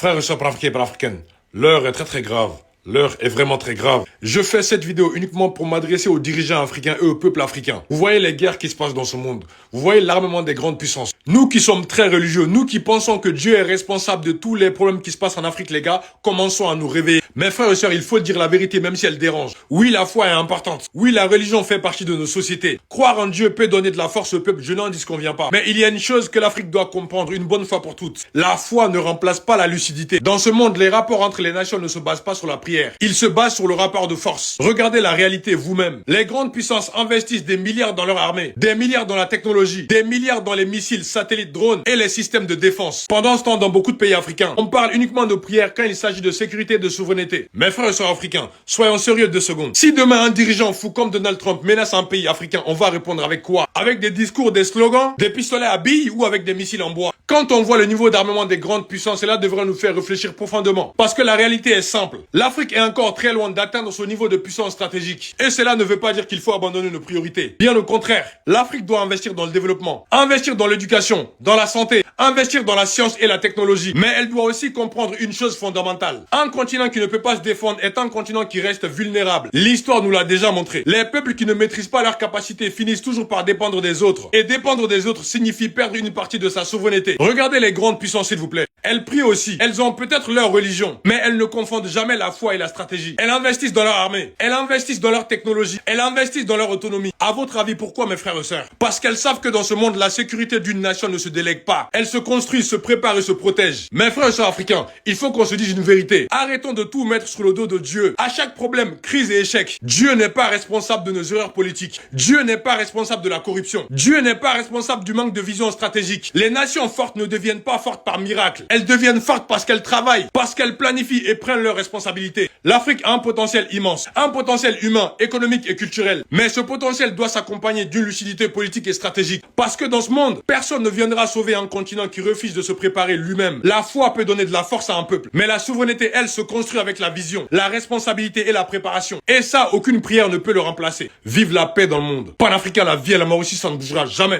Frères et sœurs panafricains et panafricaines, l'heure est très grave. L'heure est vraiment très grave. Je fais cette vidéo uniquement pour m'adresser aux dirigeants africains et au peuple africain. Vous voyez les guerres qui se passent dans ce monde. Vous voyez l'armement des grandes puissances. Nous qui sommes très religieux, nous qui pensons que Dieu est responsable de tous les problèmes qui se passent en Afrique, les gars, commençons à nous réveiller. Mes frères et sœurs, il faut dire la vérité même si elle dérange. Oui, la foi est importante. Oui, la religion fait partie de nos sociétés. Croire en Dieu peut donner de la force au peuple, je n'en disconviens pas. Mais il y a une chose que l'Afrique doit comprendre une bonne fois pour toutes. La foi ne remplace pas la lucidité. Dans ce monde, les rapports entre les nations ne se basent pas sur la prière. Ils se basent sur le rapport de force. Regardez la réalité vous-même. Les grandes puissances investissent des milliards dans leur armée, des milliards dans la technologie, des milliards dans les missiles, satellites, drones et les systèmes de défense. Pendant ce temps, dans beaucoup de pays africains, on parle uniquement de prière quand il s'agit de sécurité et de souveraineté. Mes frères et sœurs africains, soyons sérieux 2 secondes. Si demain un dirigeant fou comme Donald Trump menace un pays africain, on va répondre avec quoi? Avec des discours, des slogans, des pistolets à billes ou avec des missiles en bois? Quand on voit le niveau d'armement des grandes puissances, cela devrait nous faire réfléchir profondément. Parce que la réalité est simple. L'Afrique est encore très loin d'atteindre ce niveau de puissance stratégique. Et cela ne veut pas dire qu'il faut abandonner nos priorités. Bien au contraire, l'Afrique doit investir dans le développement, investir dans l'éducation, dans la santé, investir dans la science et la technologie. Mais elle doit aussi comprendre une chose fondamentale. Un continent qui ne peut pas se défendre est un continent qui reste vulnérable. L'histoire nous l'a déjà montré. Les peuples qui ne maîtrisent pas leurs capacités finissent toujours par dépendre des autres. Et dépendre des autres signifie perdre une partie de sa souveraineté. Regardez les grandes puissances, s'il vous plaît. Elles prient aussi. Elles ont peut-être leur religion, mais elles ne confondent jamais la foi et la stratégie. Elles investissent dans leur armée. Elles investissent dans leur technologie. Elles investissent dans leur autonomie. À votre avis, pourquoi, mes frères et sœurs? Parce qu'elles savent que dans ce monde, la sécurité d'une nation ne se délègue pas. Elle se construit, se prépare et se protège. Mes frères et sœurs africains, il faut qu'on se dise une vérité. Arrêtons de tout mettre sur le dos de Dieu. À chaque problème, crise et échec, Dieu n'est pas responsable de nos erreurs politiques. Dieu n'est pas responsable de la corruption. Dieu n'est pas responsable du manque de vision stratégique. Les nations fortes ne deviennent pas fortes par miracle. Elles deviennent fortes parce qu'elles travaillent, parce qu'elles planifient et prennent leurs responsabilités. L'Afrique a un potentiel immense, un potentiel humain, économique et culturel. Mais ce potentiel doit s'accompagner d'une lucidité politique et stratégique. Parce que dans ce monde, personne ne viendra sauver un continent qui refuse de se préparer lui-même. La foi peut donner de la force à un peuple, mais la souveraineté, elle, se construit avec la vision, la responsabilité et la préparation. Et ça, aucune prière ne peut le remplacer. Vive la paix dans le monde. Panafricain, la vie et la mort aussi, ça ne bougera jamais.